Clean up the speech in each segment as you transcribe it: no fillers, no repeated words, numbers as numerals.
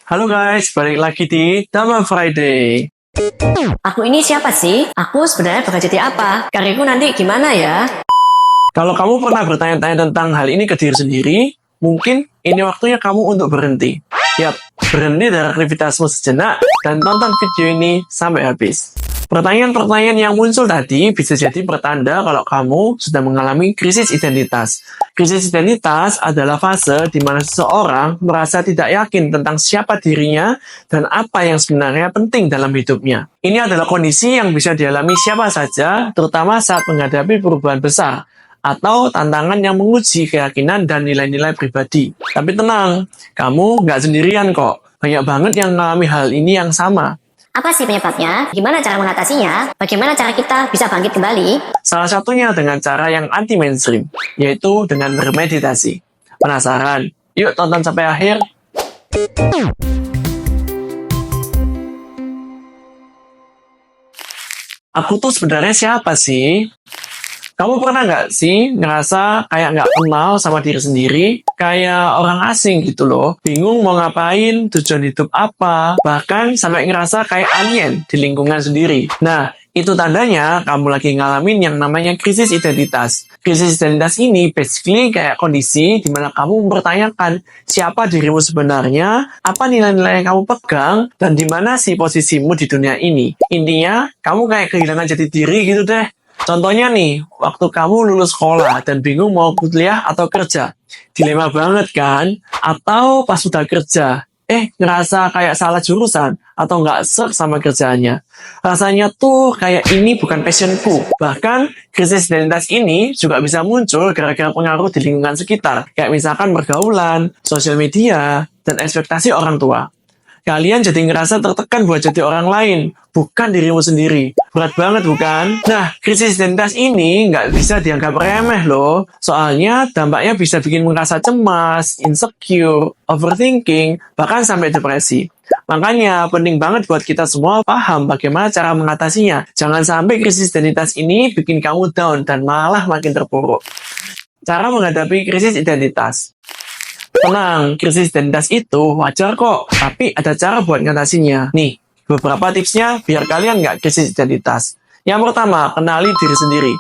Halo guys, balik lagi di Dhamma Friday. Aku ini siapa sih? Aku sebenarnya bakal jadi apa? Karirku nanti gimana ya? Kalau kamu pernah bertanya-tanya tentang hal ini ke diri sendiri, mungkin ini waktunya kamu untuk berhenti. Yap, berhenti dari aktivitasmu sejenak dan tonton video ini sampai habis. Pertanyaan-pertanyaan yang muncul tadi bisa jadi pertanda kalau kamu sedang mengalami krisis identitas. Krisis identitas adalah fase di mana seseorang merasa tidak yakin tentang siapa dirinya dan apa yang sebenarnya penting dalam hidupnya. Ini adalah kondisi yang bisa dialami siapa saja, terutama saat menghadapi perubahan besar atau tantangan yang menguji keyakinan dan nilai-nilai pribadi. Tapi tenang, kamu nggak sendirian kok. Banyak banget yang mengalami hal ini yang sama. Apa sih penyebabnya? Gimana cara mengatasinya? Bagaimana cara kita bisa bangkit kembali? Salah satunya dengan cara yang anti-mainstream, yaitu dengan bermeditasi. Penasaran? Yuk tonton sampai akhir. Aku tuh sebenarnya siapa sih? Kamu pernah nggak sih ngerasa kayak nggak kenal sama diri sendiri? Kayak orang asing gitu loh. Bingung mau ngapain, tujuan hidup apa. Bahkan sampai ngerasa kayak alien di lingkungan sendiri. Nah, itu tandanya kamu lagi ngalamin yang namanya krisis identitas. Krisis identitas ini basically kayak kondisi di mana kamu mempertanyakan siapa dirimu sebenarnya, apa nilai-nilai yang kamu pegang, dan di mana sih posisimu di dunia ini. Intinya, kamu kayak kehilangan jati diri gitu deh. Contohnya nih, waktu kamu lulus sekolah dan bingung mau kuliah atau kerja. Dilema banget kan? Atau pas sudah kerja, ngerasa kayak salah jurusan atau nggak serk sama kerjaannya. Rasanya tuh kayak ini bukan passionku. Bahkan, krisis identitas ini juga bisa muncul gara-gara pengaruh di lingkungan sekitar. Kayak misalkan pergaulan, sosial media, dan ekspektasi orang tua. Kalian jadi ngerasa tertekan buat jadi orang lain, bukan dirimu sendiri. Berat banget bukan? Nah, krisis identitas ini nggak bisa dianggap remeh loh. Soalnya dampaknya bisa bikin merasa cemas, insecure, overthinking, bahkan sampai depresi. Makanya penting banget buat kita semua paham bagaimana cara mengatasinya. Jangan sampai krisis identitas ini bikin kamu down dan malah makin terpuruk. Cara menghadapi krisis identitas. Tenang, krisis identitas itu wajar kok, tapi ada cara buat ngatasinya. Nih, beberapa tipsnya biar kalian nggak krisis identitas. Yang pertama, kenali diri sendiri.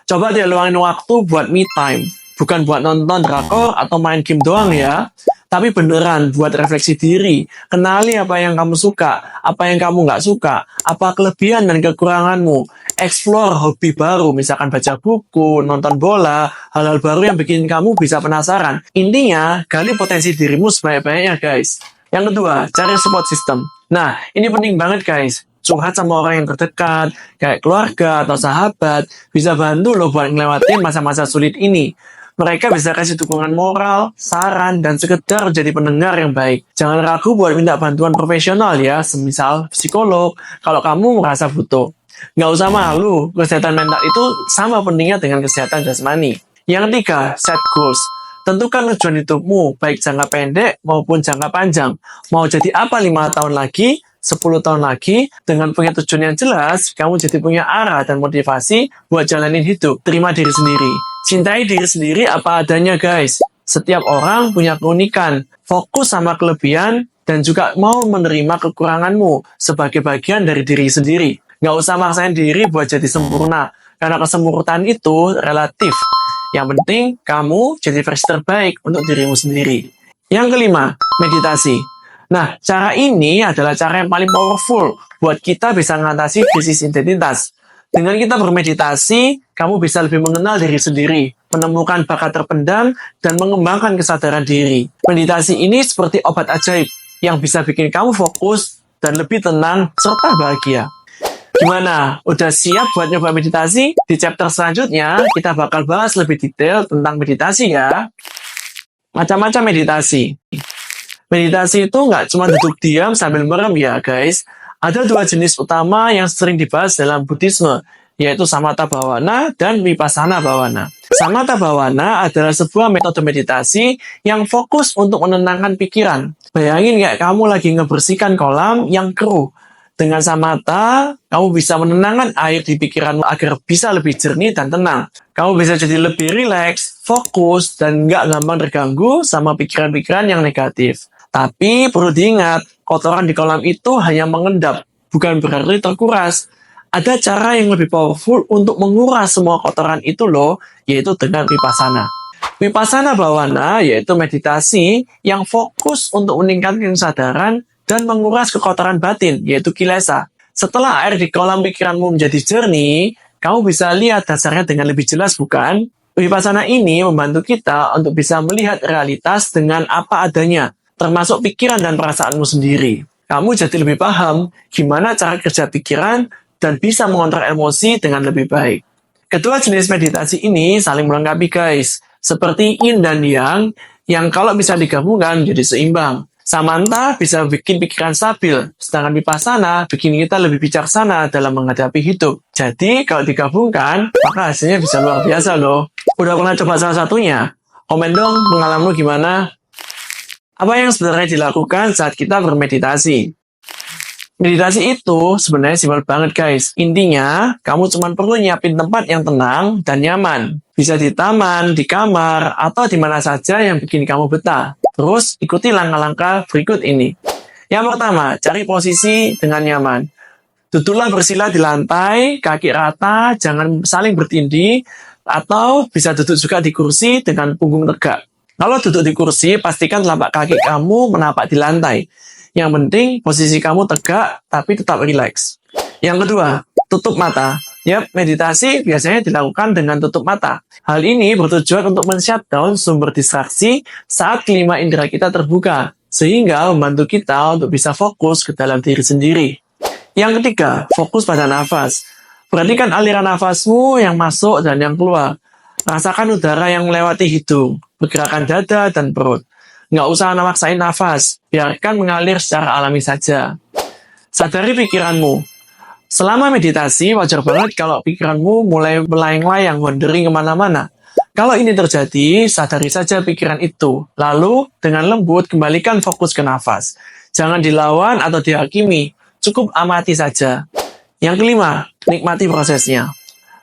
Coba deh luangin waktu buat me time. Bukan buat nonton drakor atau main game doang ya. Tapi beneran buat refleksi diri. Kenali apa yang kamu suka, apa yang kamu nggak suka, apa kelebihan dan kekuranganmu. Explore hobi baru, misalkan baca buku, nonton bola, hal-hal baru yang bikin kamu bisa penasaran. Intinya, gali potensi dirimu sebanyak-banyaknya guys. Yang kedua, cari support system. Nah, ini penting banget guys. Curhat sama orang yang terdekat, kayak keluarga atau sahabat, bisa bantu loh buat ngelewatin masa-masa sulit ini. Mereka bisa kasih dukungan moral, saran, dan sekedar jadi pendengar yang baik. Jangan ragu buat minta bantuan profesional ya, semisal psikolog, kalau kamu merasa butuh. Nggak usah malu, kesehatan mental itu sama pentingnya dengan kesehatan jasmani. Yang ketiga, set goals. Tentukan tujuan hidupmu, baik jangka pendek maupun jangka panjang. Mau jadi apa 5 tahun lagi, 10 tahun lagi, dengan punya tujuan yang jelas, kamu jadi punya arah dan motivasi buat jalanin hidup. Terima diri sendiri. Cintai diri sendiri apa adanya guys. Setiap orang punya keunikan. Fokus sama kelebihan dan juga mau menerima kekuranganmu sebagai bagian dari diri sendiri. Nggak usah maksain diri buat jadi sempurna, karena kesempurnaan itu relatif. Yang penting, kamu jadi versi terbaik untuk dirimu sendiri. Yang kelima, meditasi. Nah, cara ini adalah cara yang paling powerful buat kita bisa mengatasi krisis identitas. Dengan kita bermeditasi, kamu bisa lebih mengenal diri sendiri, menemukan bakat terpendam, dan mengembangkan kesadaran diri. Meditasi ini seperti obat ajaib yang bisa bikin kamu fokus dan lebih tenang serta bahagia. Gimana? Udah siap buat nyoba meditasi? Di chapter selanjutnya, kita bakal bahas lebih detail tentang meditasi ya. Macam-macam meditasi. Meditasi itu nggak cuma duduk diam sambil merem ya guys. Ada 2 jenis utama yang sering dibahas dalam Buddhisme, yaitu Samatha Bhavana dan Vipassana Bhavana. Samatha Bhavana adalah sebuah metode meditasi yang fokus untuk menenangkan pikiran. Bayangin kayak kamu lagi ngebersihkan kolam yang keruh. Dengan samatha, kamu bisa menenangkan air di pikiranmu agar bisa lebih jernih dan tenang. Kamu bisa jadi lebih rileks, fokus, dan nggak gampang terganggu sama pikiran-pikiran yang negatif. Tapi perlu diingat, kotoran di kolam itu hanya mengendap, bukan berarti terkuras. Ada cara yang lebih powerful untuk menguras semua kotoran itu loh, yaitu dengan vipassana. Vipassana bawana yaitu meditasi yang fokus untuk meningkatkan kesadaran dan menguras kekotoran batin, yaitu kilesa. Setelah air di kolam pikiranmu menjadi jernih, kamu bisa lihat dasarnya dengan lebih jelas, bukan? Vipassana ini membantu kita untuk bisa melihat realitas dengan apa adanya, termasuk pikiran dan perasaanmu sendiri. Kamu jadi lebih paham gimana cara kerja pikiran dan bisa mengontrol emosi dengan lebih baik. Kedua jenis meditasi ini saling melengkapi guys, seperti yin dan yang kalau bisa digabungkan jadi seimbang. Samantha bisa bikin pikiran stabil, sedangkan vipassana bikin kita lebih bijaksana dalam menghadapi hidup. Jadi kalau digabungkan, maka hasilnya bisa luar biasa loh. Udah pernah coba salah satunya? Komen dong pengalamanmu gimana? Apa yang sebenarnya dilakukan saat kita bermeditasi? Meditasi itu sebenarnya simpel banget guys. Intinya, kamu cuma perlu nyiapin tempat yang tenang dan nyaman. Bisa di taman, di kamar, atau di mana saja yang bikin kamu betah. Terus, ikuti langkah-langkah berikut ini. Yang pertama, cari posisi dengan nyaman. Duduklah bersila di lantai, kaki rata, jangan saling bertindih, atau bisa duduk juga di kursi dengan punggung tegak. Kalau duduk di kursi, pastikan telapak kaki kamu menapak di lantai. Yang penting, posisi kamu tegak, tapi tetap rileks. Yang kedua, tutup mata. Yap, meditasi biasanya dilakukan dengan tutup mata. Hal ini bertujuan untuk men-shutdown sumber distraksi saat kelima indera kita terbuka, sehingga membantu kita untuk bisa fokus ke dalam diri sendiri. Yang ketiga, fokus pada nafas. Perhatikan aliran nafasmu yang masuk dan yang keluar. Rasakan udara yang melewati hidung, pergerakan dada dan perut. Nggak usah maksain nafas, biarkan mengalir secara alami saja. Sadari pikiranmu. Selama meditasi, wajar banget kalau pikiranmu mulai melayang-layang, wandering kemana-mana. Kalau ini terjadi, sadari saja pikiran itu. Lalu, dengan lembut, kembalikan fokus ke nafas. Jangan dilawan atau dihakimi, cukup amati saja. Yang kelima, nikmati prosesnya.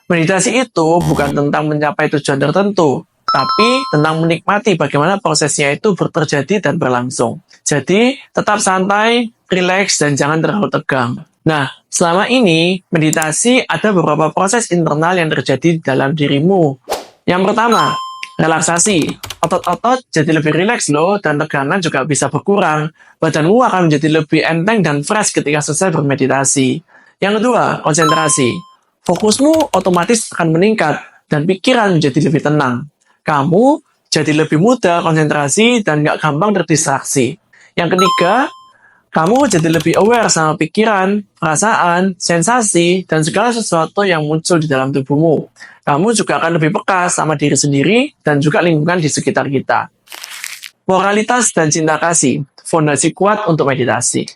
Meditasi itu bukan tentang mencapai tujuan tertentu, tapi tentang menikmati bagaimana prosesnya itu terjadi dan berlangsung. Jadi, tetap santai, rileks, dan jangan terlalu tegang. Nah, selama ini, meditasi ada beberapa proses internal yang terjadi dalam dirimu. Yang pertama, relaksasi. Otot-otot jadi lebih rileks loh, dan tegangan juga bisa berkurang. Badanmu akan menjadi lebih enteng dan fresh ketika selesai bermeditasi. Yang kedua, konsentrasi. Fokusmu otomatis akan meningkat, dan pikiran menjadi lebih tenang. Kamu jadi lebih mudah konsentrasi dan nggak gampang terdistraksi. Yang ketiga, kamu jadi lebih aware sama pikiran, perasaan, sensasi, dan segala sesuatu yang muncul di dalam tubuhmu. Kamu juga akan lebih peka sama diri sendiri dan juga lingkungan di sekitar kita. Moralitas dan cinta kasih, fondasi kuat untuk meditasi.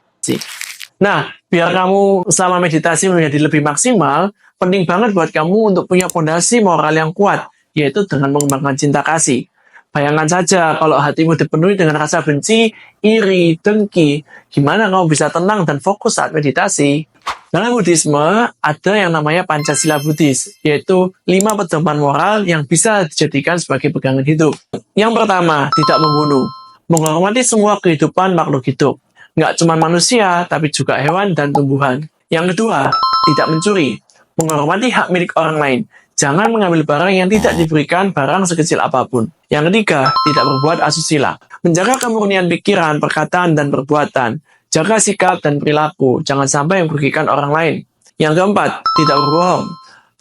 Nah, biar kamu selama meditasi menjadi lebih maksimal, penting banget buat kamu untuk punya fondasi moral yang kuat, yaitu dengan mengembangkan cinta kasih. Bayangkan saja kalau hatimu dipenuhi dengan rasa benci, iri, dengki, gimana kamu bisa tenang dan fokus saat meditasi? Dalam Buddhisme, ada yang namanya Pancasila Buddhis, yaitu 5 pedoman moral yang bisa dijadikan sebagai pegangan hidup. Yang pertama, tidak membunuh. Menghormati semua kehidupan makhluk hidup. Nggak cuma manusia, tapi juga hewan dan tumbuhan. Yang kedua, tidak mencuri. Menghormati hak milik orang lain. Jangan mengambil barang yang tidak diberikan barang sekecil apapun. Yang ketiga, tidak berbuat asusila. Menjaga kemurnian pikiran, perkataan, dan perbuatan. Jaga sikap dan perilaku. Jangan sampai merugikan orang lain. Yang keempat, tidak berbohong.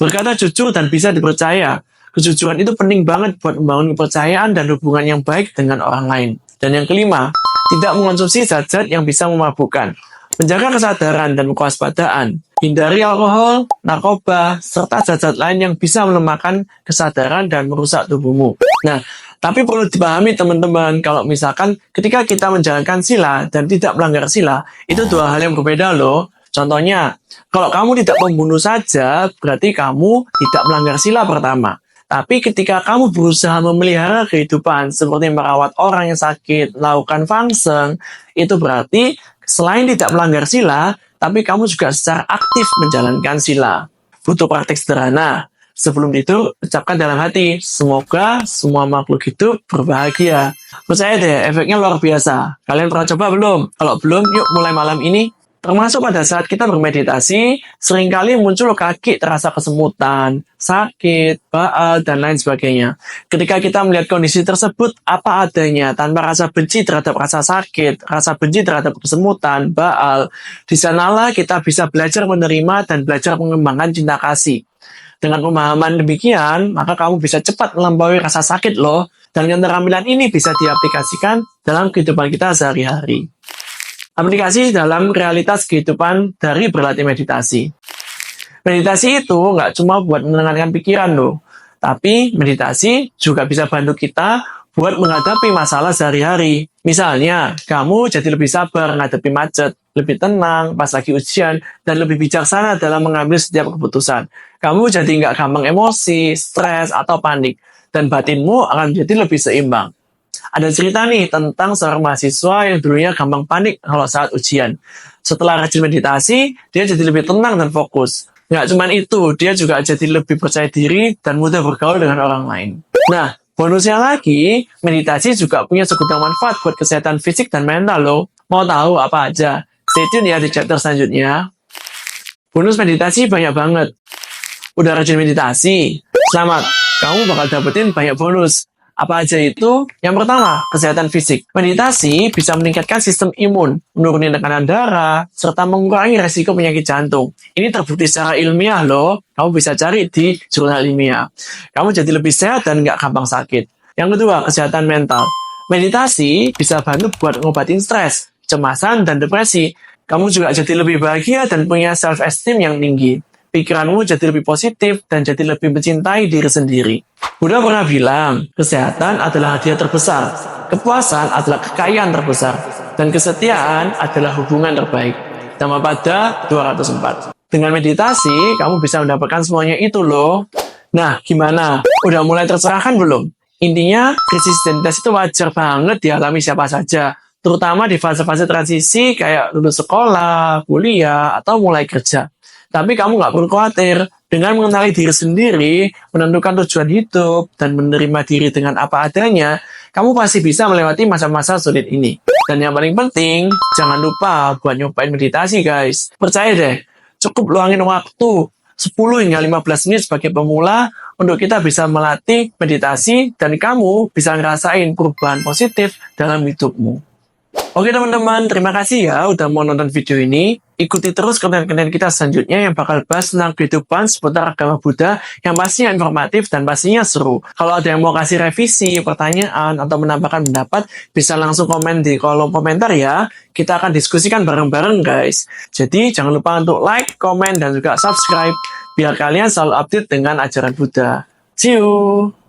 Berkata jujur dan bisa dipercaya. Kejujuran itu penting banget buat membangun kepercayaan dan hubungan yang baik dengan orang lain. Dan yang kelima, tidak mengonsumsi zat-zat yang bisa memabukkan. Menjaga kesadaran dan kewaspadaan. Hindari alkohol, narkoba, serta zat-zat lain yang bisa melemahkan kesadaran dan merusak tubuhmu. Nah, tapi perlu dipahami teman-teman, kalau misalkan ketika kita menjalankan sila dan tidak melanggar sila, itu dua hal yang berbeda loh. Contohnya, kalau kamu tidak membunuh saja, berarti kamu tidak melanggar sila pertama. Tapi ketika kamu berusaha memelihara kehidupan, seperti merawat orang yang sakit, melakukan fangseng, itu berarti selain tidak melanggar sila, tapi kamu juga secara aktif menjalankan sila. Butuh praktek sederhana. Sebelum tidur, ucapkan dalam hati, semoga semua makhluk hidup berbahagia. Percaya deh, efeknya luar biasa. Kalian pernah coba belum? Kalau belum, yuk mulai malam ini. Termasuk pada saat kita bermeditasi, seringkali muncul kaki terasa kesemutan, sakit, baal, dan lain sebagainya. Ketika kita melihat kondisi tersebut apa adanya, tanpa rasa benci terhadap rasa sakit, rasa benci terhadap kesemutan, baal, di sanalah kita bisa belajar menerima dan belajar mengembangkan cinta kasih. Dengan pemahaman demikian, maka kamu bisa cepat melampaui rasa sakit loh, dan keterampilan ini bisa diaplikasikan dalam kehidupan kita sehari-hari. Aplikasi dalam realitas kehidupan dari berlatih meditasi. Meditasi itu nggak cuma buat menenangkan pikiran loh, tapi meditasi juga bisa bantu kita buat menghadapi masalah sehari-hari. Misalnya, kamu jadi lebih sabar menghadapi macet, lebih tenang pas lagi ujian, dan lebih bijaksana dalam mengambil setiap keputusan. Kamu jadi nggak gampang emosi, stres, atau panik, dan batinmu akan jadi lebih seimbang. Ada cerita nih tentang seorang mahasiswa yang dulunya gampang panik kalau saat ujian. Setelah rajin meditasi, dia jadi lebih tenang dan fokus. Nggak cuma itu, dia juga jadi lebih percaya diri dan mudah bergaul dengan orang lain. Nah, bonusnya lagi, meditasi juga punya segudang manfaat buat kesehatan fisik dan mental loh. Mau tahu apa aja? Stay tune ya di chapter selanjutnya. Bonus meditasi banyak banget. Udah rajin meditasi? Selamat, kamu bakal dapetin banyak bonus. Apa aja itu? Yang pertama, kesehatan fisik. Meditasi bisa meningkatkan sistem imun, menurunkan tekanan darah, serta mengurangi resiko penyakit jantung. Ini terbukti secara ilmiah loh. Kamu bisa cari di jurnal ilmiah. Kamu jadi lebih sehat dan nggak gampang sakit. Yang kedua, kesehatan mental. Meditasi bisa bantu buat ngobatin stres, kecemasan, dan depresi. Kamu juga jadi lebih bahagia dan punya self-esteem yang tinggi. Pikiranmu jadi lebih positif dan jadi lebih mencintai diri sendiri. Buddha pernah bilang, kesehatan adalah hadiah terbesar, kepuasan adalah kekayaan terbesar, dan kesetiaan adalah hubungan terbaik. Dhammapada 204. Dengan meditasi, kamu bisa mendapatkan semuanya itu loh. Nah, gimana? Udah mulai tercerahkan belum? Intinya, krisis identitas itu wajar banget dialami siapa saja, terutama di fase-fase transisi kayak lulus sekolah, kuliah, atau mulai kerja. Tapi kamu nggak perlu khawatir. Dengan mengenali diri sendiri, menentukan tujuan hidup, dan menerima diri dengan apa adanya, kamu pasti bisa melewati masa-masa sulit ini. Dan yang paling penting, jangan lupa buat nyobain meditasi guys. Percaya deh, cukup luangin waktu 10 hingga 15 menit sebagai pemula untuk kita bisa melatih meditasi dan kamu bisa ngerasain perubahan positif dalam hidupmu. Oke teman-teman, terima kasih ya udah mau nonton video ini. Ikuti terus konten-konten kita selanjutnya yang bakal bahas tentang kehidupan seputar agama Buddha yang pastinya informatif dan pastinya seru. Kalau ada yang mau kasih revisi, pertanyaan, atau menambahkan pendapat, bisa langsung komen di kolom komentar ya. Kita akan diskusikan bareng-bareng guys. Jadi jangan lupa untuk like, komen, dan juga subscribe biar kalian selalu update dengan ajaran Buddha. See you!